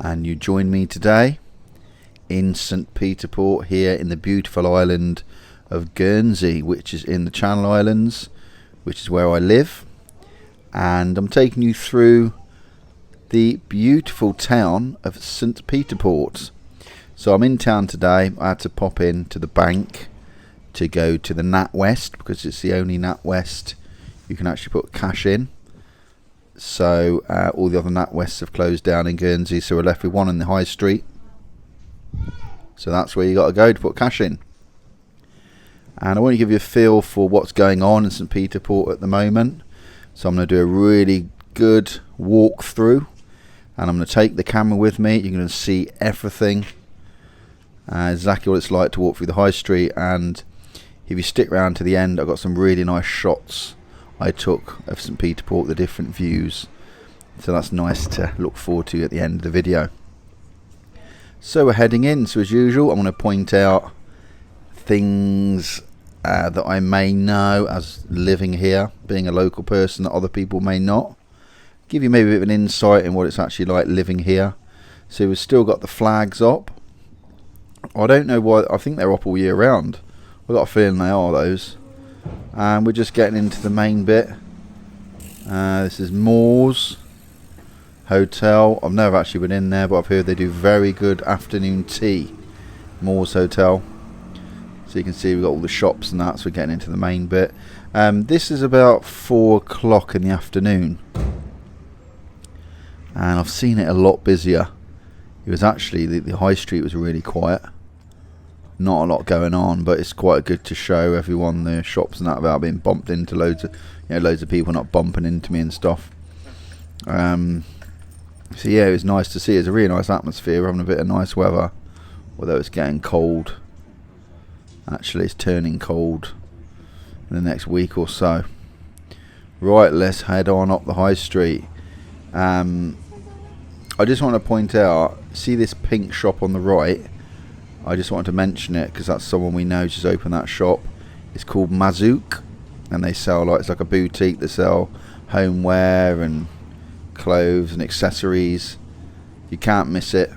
and you join me today in St. Peter Port here in the beautiful island of Guernsey, which is in the Channel Islands, which is where I live. And I'm taking you through the beautiful town of St. Peter Port. So I'm in town today. I had to pop in to the bank to go to the NatWest because it's the only NatWest you can actually put cash in. So all the other NatWests have closed down in Guernsey, so we're left with one in the high street. So that's where you got to go to put cash in. And I want to give you a feel for what's going on in St. Peter Port at the moment. So I'm going to do a really good walk through, and I'm going to take the camera with me. You're going to see everything, exactly what it's like to walk through the high street. And if you stick around to the end, I've got some really nice shots I took of St. Peter Port, the different views. So that's nice to look forward to at the end of the video. So we're heading in. So as usual, I'm going to point out things that I may know as living here, being a local person, that other people may not. Give you maybe a bit of an insight in what it's actually like living here. So we've still got the flags up. I don't know why. I think they're up all year round. I've got a feeling they are, those. And we're just getting into the main bit. This is Moore's Hotel. I've never actually been in there, but I've heard they do very good afternoon tea. Moore's Hotel. So you can see we've got all the shops and that, so we're getting into the main bit. This is about 4 o'clock in the afternoon. And I've seen it a lot busier. It was actually, the high street was really quiet. Not a lot going on, but it's quite good to show everyone the shops and that without being bumped into loads of people not bumping into me and stuff. So yeah, it was nice to see. It's a really nice atmosphere. We're having a bit of nice weather, although it's getting cold. Actually, it's turning cold in the next week or so. Right, let's head on up the high street. I just want to point out, see this pink shop on the right? I just wanted to mention it because that's someone we know just opened that shop. It's called Mazouk, and they sell, it's like a boutique. They sell homeware and clothes and accessories. You can't miss it.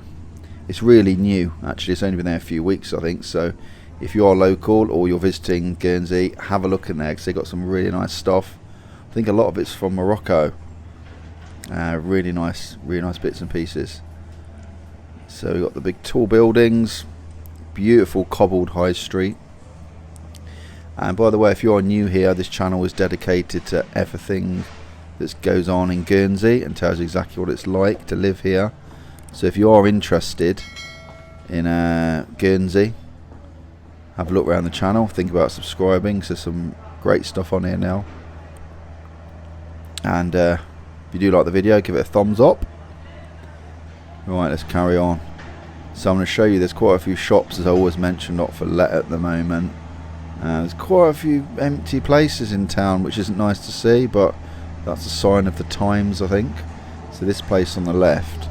It's really new, actually. It's only been there a few weeks, I think. So if you are local or you're visiting Guernsey, have a look in there because they've got some really nice stuff. I think a lot of it's from Morocco. Really nice bits and pieces. So we've got the big tall buildings. Beautiful cobbled high street. And by the way, if you are new here, this channel is dedicated to everything that goes on in Guernsey and tells you exactly what it's like to live here. So if you are interested in Guernsey, have a look around the channel, think about subscribing. So some great stuff on here now. And if you do like the video, give it a thumbs up. Right, let's carry on. So I'm going to show you, there's quite a few shops, as I always mention, not for let at the moment. There's quite a few empty places in town, which isn't nice to see, but that's a sign of the times, I think. So this place on the left,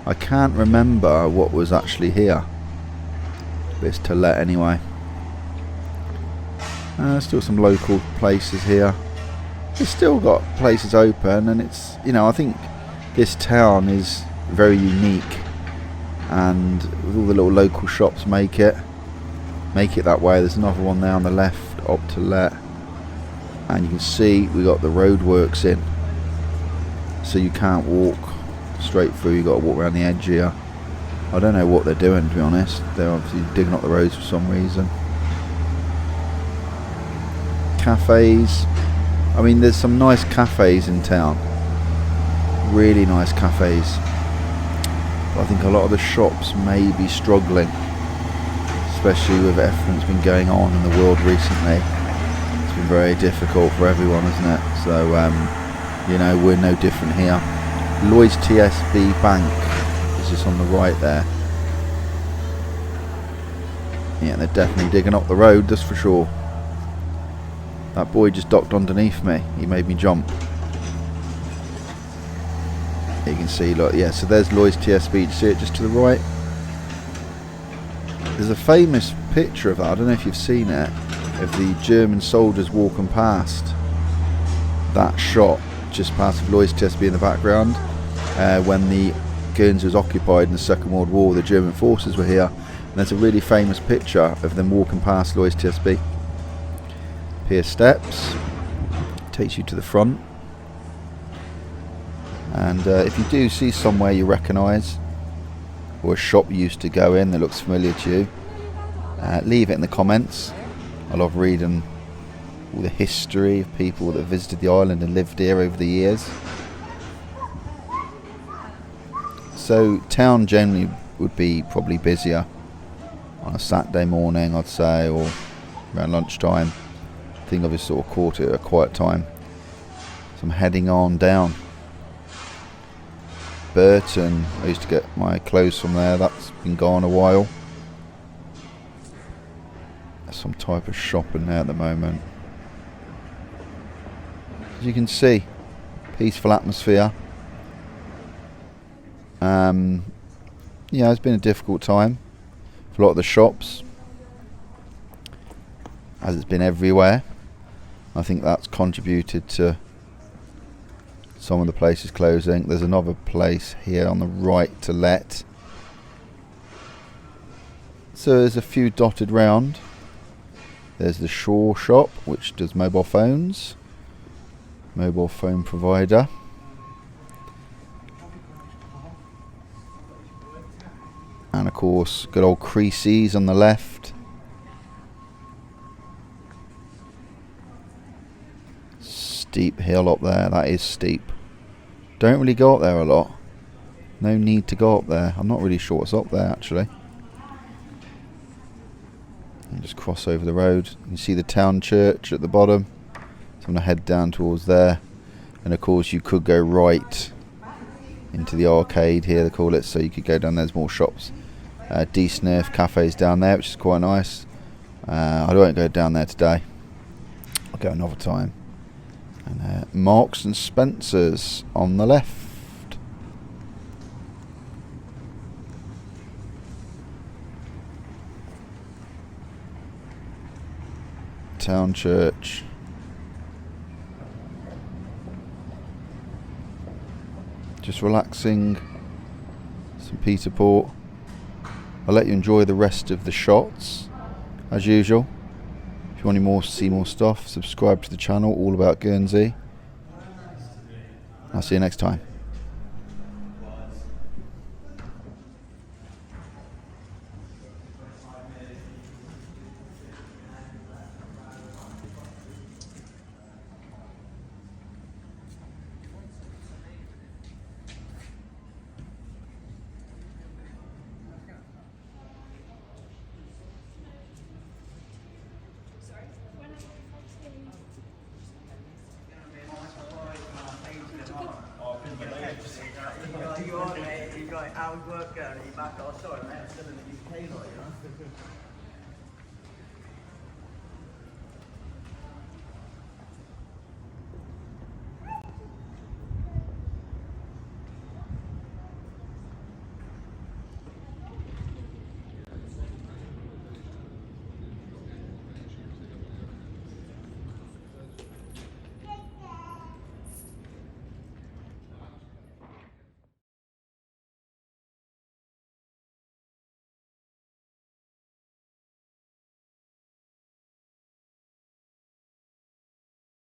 I can't remember what was actually here, but it's to let anyway. Still some local places here. It's still got places open, and it's, I think this town is very unique. And with all the little local shops make it that way. There's another one there on the left, up to let, and you can see we got the roadworks in, so you can't walk straight through. You got to walk around the edge here. I don't know what they're doing, to be honest. They're obviously digging up the roads for some reason. Cafes. I mean, there's some nice cafes in town. Really nice cafes. I think a lot of the shops may be struggling, especially with everything that's been going on in the world recently. It's been very difficult for everyone, isn't it? So, we're no different here. Lloyds TSB Bank is just on the right there. Yeah, they're definitely digging up the road, that's for sure. That boy just docked underneath me. He made me jump. You can see, look, yeah, so there's Lloyds TSB. You see it just to the right? There's a famous picture of that, I don't know if you've seen it, of the German soldiers walking past that shot, just past Lloyds TSB in the background, when the Guernsey was occupied in the Second World War, the German forces were here, and there's a really famous picture of them walking past Lloyd's TSB. Pier steps, takes you to the front, and if you do see somewhere you recognise, or a shop you used to go in that looks familiar to you, leave it in the comments. I love reading all the history of people that visited the island and lived here over the years. So town generally would be probably busier on a Saturday morning, I'd say, or around lunchtime. I think I've just sort of caught it at a quiet time. So I'm heading on down. Burton, I used to get my clothes from there, that's been gone a while. There's some type of shop in there at the moment. As you can see, peaceful atmosphere. Yeah, it's been a difficult time for a lot of the shops, as it's been everywhere. I think that's contributed to some of the places closing. There's another place here on the right to let. So there's a few dotted round. There's the Shaw shop, which does mobile phones. Mobile phone provider. And of course, good old Creasy's on the left. Steep hill up there, that is steep. Don't really go up there a lot. No need to go up there. I'm not really sure what's up there actually. And just cross over the road. You can see the town church at the bottom. So I'm going to head down towards there. And of course you could go right into the arcade here, they call it, so you could go down, there's more shops. D-Snurf Cafe's down there, which is quite nice. I won't go down there today. I'll go another time. And Marks and Spencer's on the left. Town church. Just relaxing. St. Peter Port. I'll let you enjoy the rest of the shots as usual. If you want to see more stuff, subscribe to the channel, all about Guernsey. I'll see you next time. You are, mate. You got how's work going? Are you back? Oh, sorry, mate. I'm still in the UK, like, you know.